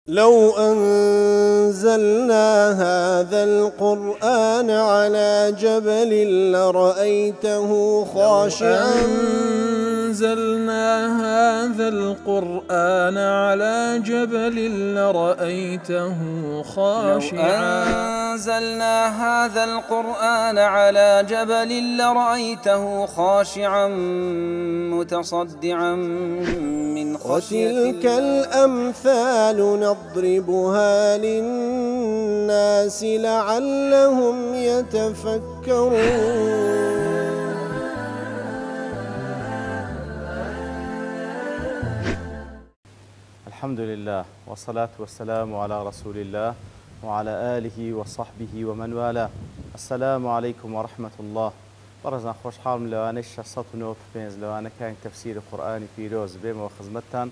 لو أنزلنا هذا القرآن على جبل لرأيته خاشعا أنزلنا هذا القرآن على جبل لرأيته خاشعا لو أنزلنا هذا القرآن على جبل لرأيته خاشعا متصدعا من خشية الله. وتلك الأمثال نضربها للناس لعلهم يتفكرون. الحمد لله والصلاة والسلام على رسول الله وعلى آله وصحبه ومن والاه. السلام عليكم ورحمة الله. برزان خوش حال من لوانش 695 لوانا كان تفسير القرآن في روز بما وخزمتان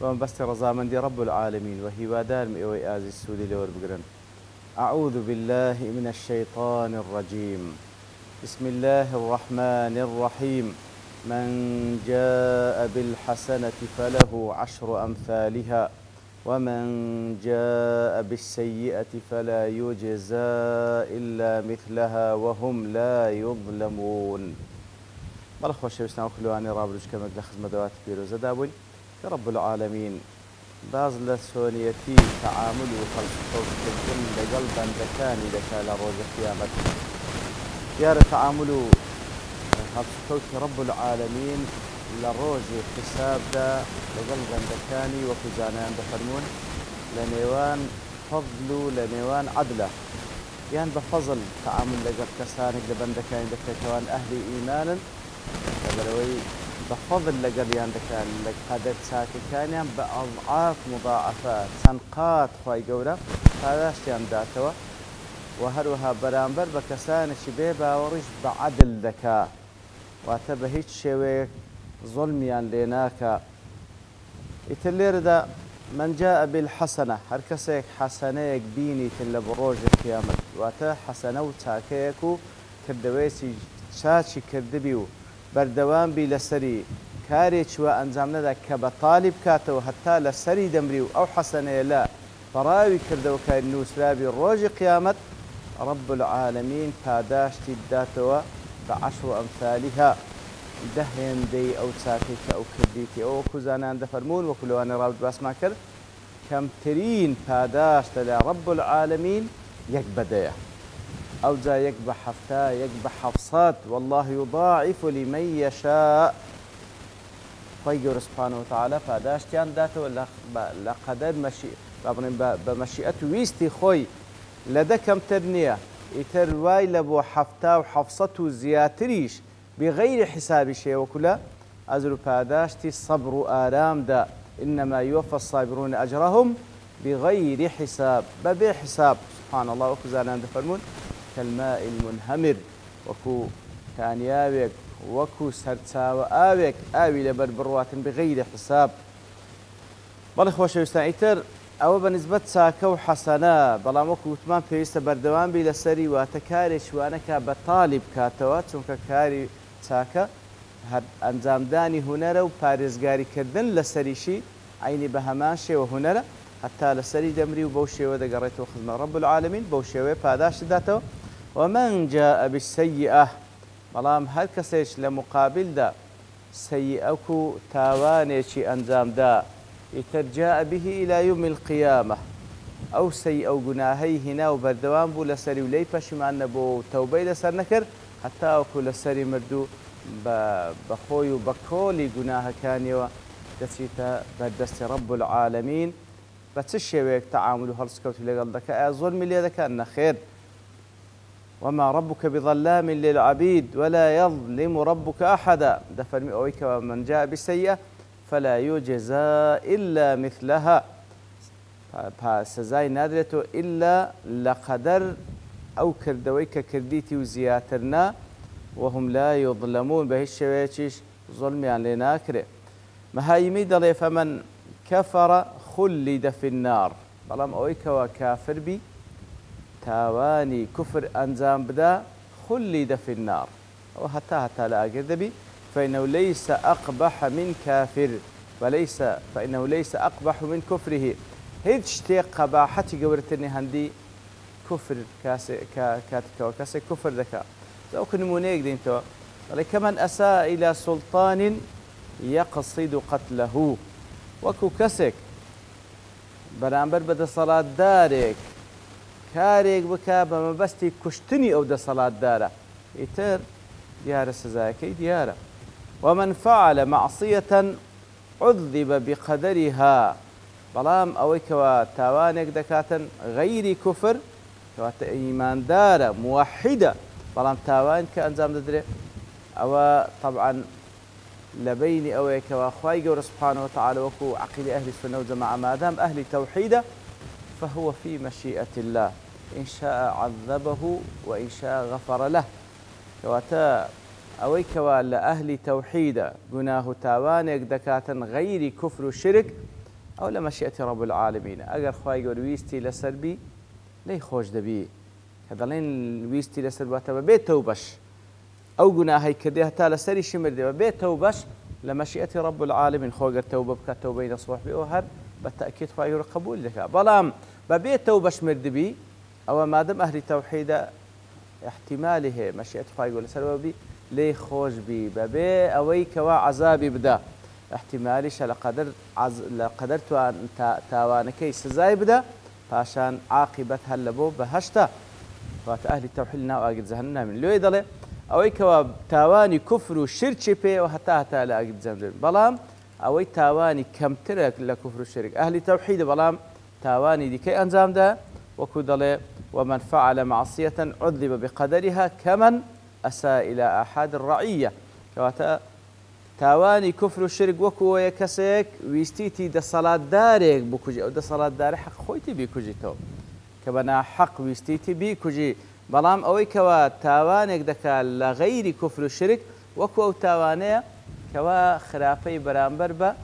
ومن بست رضامندي رب العالمين وهيوادار مئوي آزي السودي لور بقرن. أعوذ بالله من الشيطان الرجيم. بسم الله الرحمن الرحيم. من جاء بالحسنة فله 10 أمثالها ومن جاء بالسيئة فلا يجزى إلا مثلها وهم لا يظلمون. مرحبا شبسنا وكلواني رابرج كما لخز مدوات بيروزة دابل يا رب العالمين باز لسونيتي تعامل وخلص الجن لقلبا دكاني لشال روز القيامة يا تعامل هبسكوت رب العالمين لروج حساب دا لقلبا دكاني وكزانان بفرمون لنيوان فضل لنيوان عدله يعني بفضل تعامل لقل كسانك لبندكاني دكتوان أهلي إيمانا لبروي بفضل لقل ياندكان لك هذا ساكي كان بأضعاف مضاعفات سنقات خواهي قولا هذا اشتيان داتوا وهروها برامبر بكسان شبيبا ورش بعدل ذكاء واتبهيت شويك ظلميان ليناكا يتلير دا من جاء بالحسنة هركسيك حسنيك بيني تل بروج القيامة واتا حسنو تاكيكو كردويسي شاشي كردبيو بردوان بي لسري كاريش وانزامنا دا كبطالب كاتو حتى لسري دمريو او حسنة لا فراوي كردو كاين نوسرابي روج قيامة رب العالمين پاداشتی داتوا ب10 أمثالها دهين دي أو تساكيك أو كرديتي أو كوزانان دفرمون وكلوان رابط باسما كر كم ترين پاداشت لرب العالمين يكبديه أو جا يكب حفتا يكب حفصات والله يضاعف لمن يشاء فيقول سبحانه وتعالى پاداشتيان داتوا لقدر بمشيئته ويستي خوي لدى كم ترنية يترواي لبو حفتا وحفصته زياتريش بغير حساب شيء وكلا أزر باداشتي الصبر آرام دا إنما يوفى الصابرون أجرهم بغير حساب حساب سبحان الله وكو زانان دفرمون كالماء المنهمر وكو كانياوك وكو سرتاوى آوك آوي لبربروات بغير حساب بالإخوة يستعيتر أو بالنسبة ساكو حسنا بلامك وثمان في بردوان بلا سري وتكارش وأنا كبطالب كاتوات كاري ساكا هاد أنزام داني هنرا وبارزقاري كردن لسريشي عيني بهماشي وهنرا حتى لسري دمري وبوشي وذا قريت وخدمة رب العالمين بوشي وباداش ذاته. ومن جاء بالسيئة بلام هل كسيش لمقابل دا سيئكو تاوانيشي أنزام دا يترجاء به إلى يوم القيامة أو سيء أو جناهي هنا وبردوان بو لسري ولي بشمان نبو توبي لسر نكر حتى أكو لسري مردو بخوي وبكولي جناه كانيوا دسيتا بردست رب العالمين بتشي ويك تعاملوا هالسكوت اللي قال ذكاء ظلم اللي ذكاء أن خير وما ربك بظلام للعبيد ولا يظلم ربك أحدا دفرمي أويك ومن جاء بالسيئة فلا يجزى إلا مثلها سزاي نادرته إلا لقدر أو كردويك كرديتي وزياترنا وهم لا يظلمون بهالشويتش ظلم يعني لناكره ما هاي ميدلي فمن كفر خلد في النار بلام أويك وكافر بي تاواني كفر أنزام بدا خلد في النار وحتى لا أقرد بي فإنه ليس أقبح من كافر فإنه ليس أقبح من كفره هیچ شتێک قەباحەتی گەورەترنی هەندی کوفر کاتێکەوە کەسێک کوفر دەکات ئەو نمونەیەک دێنیتەوە بەڵێ کەمەن ئەساء إلى سلطان يقصد قتله وەکو کەسێک بەرامبەر بە دەسەڵاتدارێک کارێک بکە بە مەبەستی کوشتنی ئەو دەسەڵاتدارە ئیتر دیارە سزایەکەی دیارە ومن فعل معصية عذب بقدرها بەڵام ئەوەی کەوە تاوانێک دەکاتن غەیری کوفر کەواتە ئیماندارە موحیدە بەڵام تاوان کە ئەنجام دەدرێت ئەوە طبعا لبين أو كوا خواي جور سبحانه وتعالى وكو عقيدة أهل السنة والجماعة ما دام أهل توحيده فهو في مشيئة الله إن شاء عذبه وإن شاء غفر له كواتا أو كوا لأهل توحيده جناه تاوانك دكاتا غير كفر الشرك أو لمشيئة رب العالمين أجر خواي جور ويستي لسربي لي خوش دبي هذا لين ويستي لسرباته بيت توبش أو جناهي كده حتى لسري شمر ده بيت توبش لمشيئة رب العالمين خوجر توبة بك توبة نصوح بأوهر بالتأكيد خير قبول لك بلام ببيت توبش مردبي أو ما دام أهل توحيد احتماله مشيئة خير لسربي لي خوش بي ببي أوي كوا عذابي بدا احتمالش لقدرت أن تاوانكي سزاي بدا عشان عاقبتها لبو بهشتا فأهل التوحيد لنا أجد زهننا من لو يدله أوي كوا تاواني كفر وشرك بي وحتى لا أجد زهننا بلام أوي تاواني كم ترك لكفر الشرك أهل التوحيد بلام تاواني دي كي أنزام ده وكدله ومن فعل معصية عذب بقدرها كمن أساء إلى أحد الرعية كواتا تاواني كفر الشرك وكو يكسك ويستيتي دا صلاة دارك بكوجي أو دا صلاة دار حق خويتي بيكوجي تو كبنا حق ويستيتي بيكوجي بلام أوي كوا تاوانك دكا لغير كفر الشرك وكو أو تاوانيا كوا خرافي برامبر با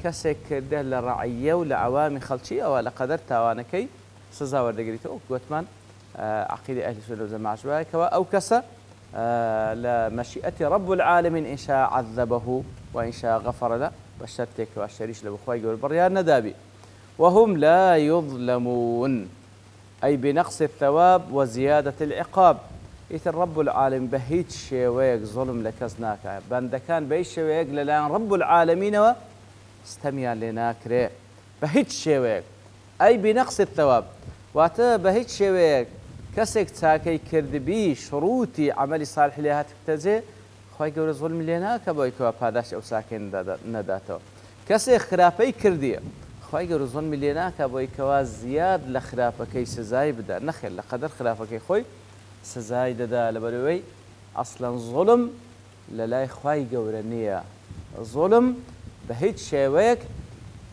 كسك ده للرعية ولعوامي خلشية ولا قدر تاوانكي سزا وردقريتو قوتمان عقيدة أهل السنة والجماعة شوية كوا أو كسا لمشيئة رب العالمين إن شاء عذبه وإن شاء غفر له بشرتك والشريش لبخواي والبريان ندابي وهم لا يظلمون أي بنقص الثواب وزيادة العقاب إثر رب العالمين بهيت شويك ظلم لكزناك بندكان بيش شويك للان رب العالمين واستمع لناكري بهيت شويك أي بنقص الثواب واتا بهيت شويك كسك تاكي كردبي شروطي عملي صالح لها تكتزي خواهي قول ظلم لنا كبويكوا باداش أو ساكن نداتو كسك خرافي كردي خواهي قول ظلم لنا كبويكوا زياد لخرافكي سزاي بدا نخل لقدر خرافكي خوي سزاي ددا لبروي أصلا ظلم للاي خواهي قول النية ظلم بهيت شويك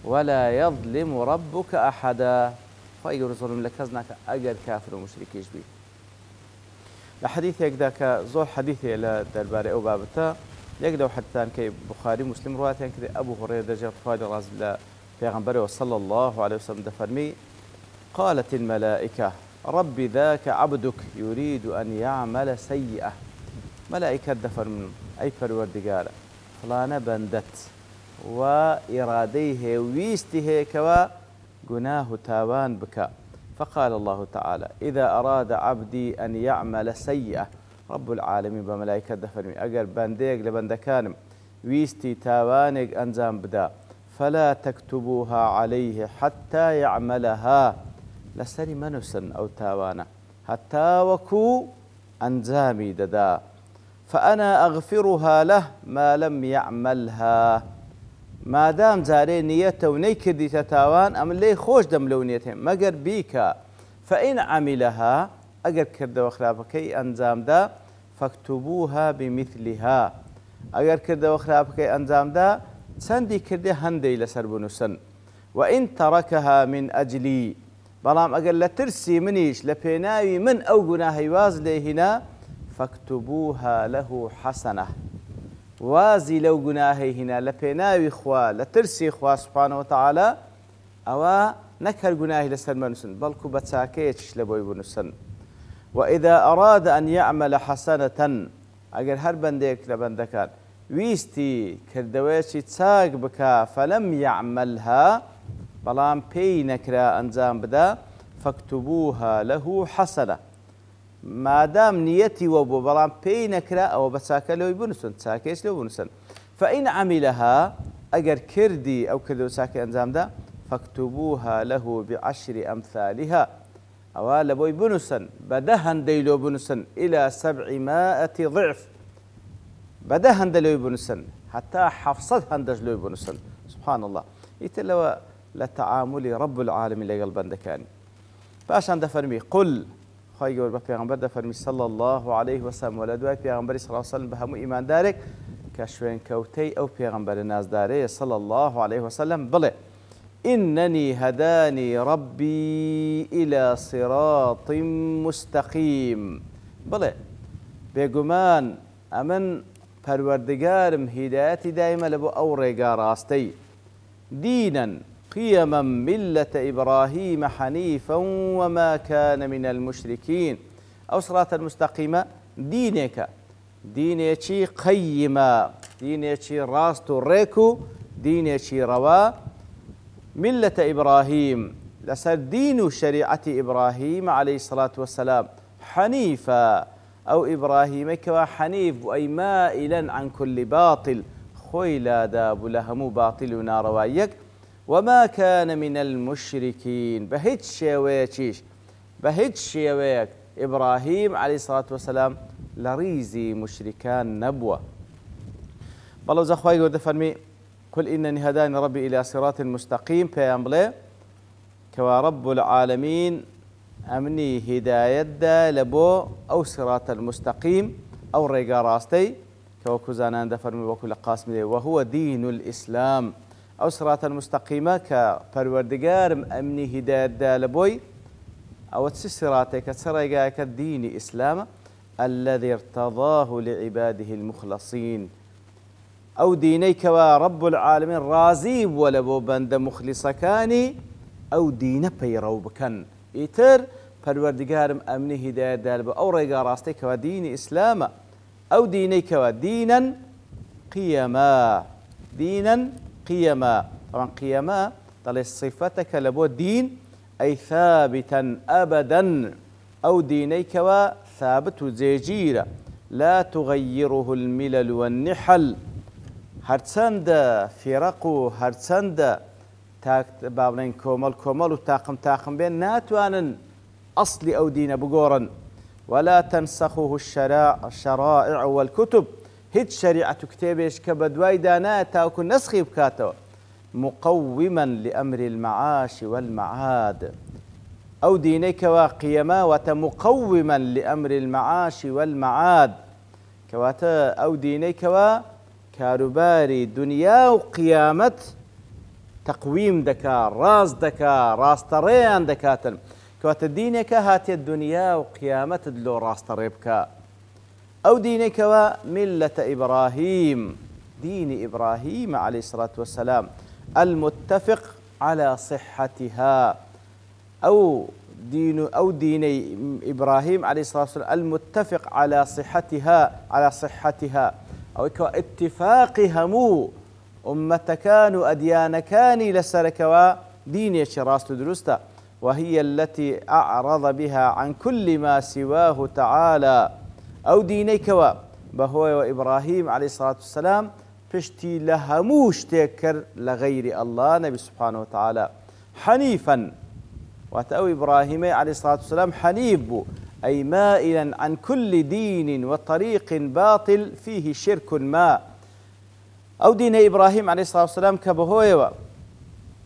ولا يظلم ربك أحدا خواهي قول ظلم لكزناك أجر كافر ومشركيش بي لحديث يقداك زور حديثي إلى درباري أو بابتا يقدو حدثان كي بخاري مسلم رواتين كذا أبو هريرة درجة فادي راز الله پیغمبر صلى الله عليه وسلم دفرمي قالت الملائكة رب ذاك عبدك يريد أن يعمل سيئة ملائكة دفرمن أي فروردقار فلانا بندت وإراديه ويسته كوا جناه تاوان بك فقال الله تعالى إذا أراد عبدي أن يعمل سيئة رب العالمين بملائكة دفرمي أجر بنديق لبندكانم ويستي تاوانك أنزام بدا فلا تكتبوها عليه حتى يعملها لسري منسن أو تاوانا حتى وكو أنزامي ددا فأنا أغفرها له ما لم يعملها ما دام زاري نيته ونيكدي تتاوان أم لي خوش دم لو نيتهم مقر بيكا فإن عملها أقر كرد وخلافكي أنزام دا فاكتبوها بمثلها أقر كرد وخلافكي أنزام دا سندي كرده هندي لسربنسن وإن تركها من أجلي بلام أقل لترسي منيش لبيناوي من أو قناهي واز هنا فاكتبوها له حسنة وازي لو قناهي هنا لبيناوي خوا لترسي خوا سبحانه وتعالى أو نكر قناهي لسربنسن بلكو بتساكيش لبوي بنسن وإذا أراد أن يعمل حسنة أقل هربن ديك لبندكان ويستي كردويشي تساق بكا فلم يعملها بەڵام پێی نەکرا ئەنجام بدا فەکتوبوها له حەسەنە مادام نیەتی وە بوو بەڵام پێی نەکرا ئەوە بە چاکە لەوەی بنووسن چاکەیەک لەو بنووسن فەئین عەمیلەها ئەگەر کردی ئەو کردەوە چاکەی ئەنجامدا فەکتوبوها له بعشر ئەمثالها ئەوە لە بۆی بنووسن بەدە هەندەی لۆ بنووسن إلى 700 ضعف بەدە هەندە لۆی بنووسن حتا 700 هەندەش لۆی بنووسن سبحان الله ئیتر لەوە لە تەعاملی رب العالمین لەگەڵ بەندەکانی پاشان دەفەرمی قل خی گەور بە پێغەمبەر دەفەرمی صلی الله عليه وسلم و لە دوای پێغەمبەری صلی الله عليه وسلم بە هەموو ئیماندارێک کە شوێن کەوتەی ئەو پێغەمبەرە نازدارەیە صلی الله عليه وسلم بڵێ إنني هداني ربي إلى صراط مستقيم بڵێ بێگومان ئەمن پەروەردگارم هیدایەتی دایمە لە بۆ ئەو ڕێگا ڕاستەی دينا قيما ملة إبراهيم حنيفا وما كان من المشركين أو صراط المستقيمة دينيكي قيما دينيكي راستو ريكو دينيكي روا ملة إبراهيم لسر دين شريعة إبراهيم عليه الصلاة والسلام حنيفا أو إبراهيم كوا حنيف أي مائلا عن كل باطل خويلا داب لهم باطل ناروايك وما كان من المشركين بهيج شيويكيش بهيج شيويك إبراهيم عليه الصلاة والسلام لريزي مشركان نبوة بلو زخواي قد فرمي قل إنني هداني ربي إلى صراط مستقيم بيامبلي كوا رب العالمين أمني هداية دا لبو أو صراط المستقيم أو ريقا راستي كوا كوزانان دفرمي وكل قاسم وهو دين الإسلام أو صراط المستقيمة كبروردقار أمني هداية دا لبوي أو تسراتك تسرقاك الدين إسلام الذي ارتضاه لعباده المخلصين أو دينيك ورب العالمين رازيب ولبو بند مخلصكاني أو دين بيروبكن إتر پروردگارم أمني هداية دالب أو ريقا راستيك ودين إسلام أو دينيك ودينا قيما دينا قيما طبعا قيما طلع صفتك لبو دين أي ثابتا أبدا أو دينيك وثابت زيجيرة لا تغيره الملل والنحل هرچند فرق و هرچند بابنين كومل و تاقم بين ناتوانن أصل أو دين بقورا ولا تنسخه الشرائع والكتب هيد شريعة كتابيش كبدواي دانا تاكو نسخي بكاتو مقوما لأمر المعاش والمعاد أو دينيك وقيما وتمقوما لأمر المعاش والمعاد كواتا أو دينيك كاروباري دنيا وقيامة تقويم دكا راس دكا راستريان دكاتن كوات دينك هاتي الدنيا وقيامة دلو راستريبكا أو دينك وملة إبراهيم دين إبراهيم عليه الصلاة والسلام المتفق على صحتها أو دين إبراهيم عليه الصلاة والسلام المتفق على صحتها أو اتفاق همو أمتكان أديانكان لسركوا دين شراست درستا وهي التي أعرض بها عن كل ما سواه تعالى أو دينيكوا بهو وإبراهيم عليه الصلاة والسلام بشتي لهموش تكر لغير الله نبي سبحانه وتعالى حنيفا وتأو إبراهيم عليه الصلاة والسلام حنيف أي مائلا عن كل دين وطريق باطل فيه شرك ما أو دين إبراهيم عليه الصلاة والسلام كبهويوا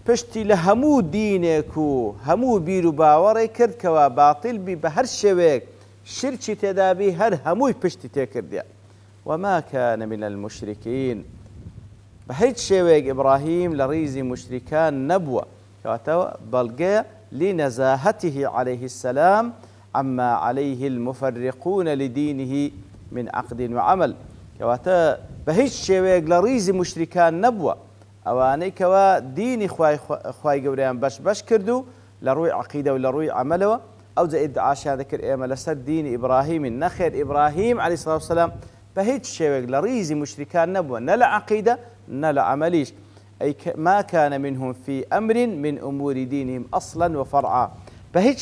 پشتی لە هەموو دینێک و هەموو بیر و باوەڕێ کرد کەوا باطل بی بە هەر شێوەیەک شرکی تێدابی هەر هەمووی پشتی تێکردیە وما كان من المشركين بە هیچ شێوەیەک ئیبراهیم لە ڕیزی مشریکان نەبووە کەواتەوە بەڵگەیە لنزاهته عليه السلام عما عليه المفرقون لدينه من عقد وعمل كواتا بهيش شويق لريزي مشركان نبوة اواني كوا ديني خواي قوريان باش كردو لروي عقيدة ولروي عملوا او زائد عاشا ذكر ايما لسر دين ابراهيم النخير ابراهيم عليه الصلاة والسلام بهيش شويق لريزي مشركان نبوة نلا عقيدة نلا عمليش أي ما كان منهم في أمر من أمور دينهم أصلا وفرعا. بهيج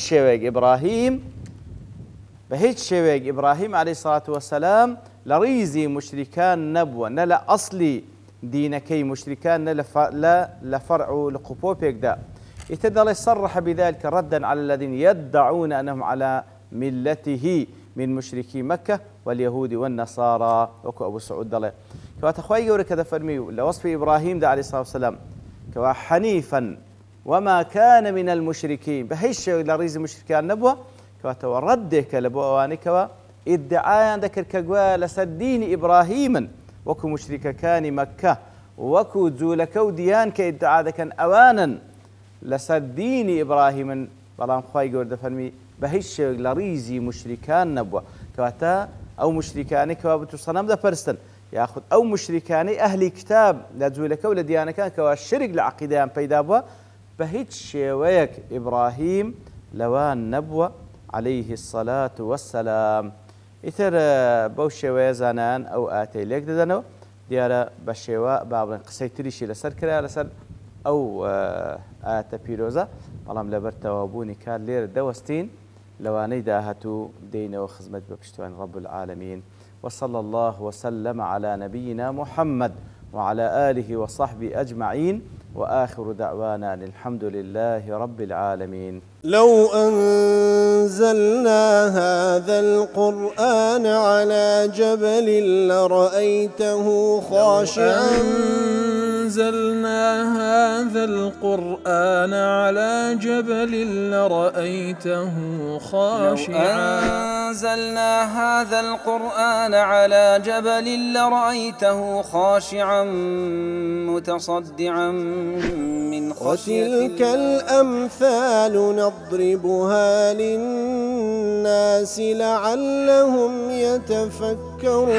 شويق إبراهيم عليه الصلاة والسلام لريزي مشركان نبوة نلا أصلي دينكي مشركان لا لفرع لقبوبك دا يتدل يصرح بذلك ردا على الذين يدعون أنهم على ملته من مشركي مكة واليهود والنصارى وكو أبو سعود دله كوا تخوي يورك هذا فرميو لوصف إبراهيم دا عليه الصلاة والسلام كوا حنيفا وما كان من المشركين بهيش لريز مشركان نبوة كوا توردك لبواني كوا ادعاء ذكر كجوا لسدين إبراهيما وكو مشرك كان مكة وكو زولكو ديان كادعاء كان أوانا لسدين إبراهيما بلام خواي جورد فرمي بهيش لريزي مشركان نبوة كواتا أو مشركان كوابتو صنم ذا فرستن ياخذ أو مشركان أهل كتاب لا زولكو لديانا كان كوا الشرك لعقيدة بيدا بوا بهيش ويك إبراهيم لوان نبوة عليه الصلاة والسلام إثر بوشوا زانان أو آتي ليك ددنو ديارة بشوا بابن قسيتريشي لسر كلا لسر أو آتا بيروزا بلام لبرتوابوني كان لير دوستين لواني داهتو دين وخزمت بكشتوان رب العالمين وصلى الله وسلم على نبينا محمد وعلى آله وصحبه أجمعين وآخر دعوانا أن الحمد لله رب العالمين. لو أنزلنا هذا القرآن على جبل لرأيته خاشعا أنزلنا هذا القرآن على جبل لرأيته خاشعا أنزلنا هذا القرآن على جبل لرأيته خاشعا متصدعا من خشية الله. وتلك الأمثال نضربها للناس لعلهم يتفكرون.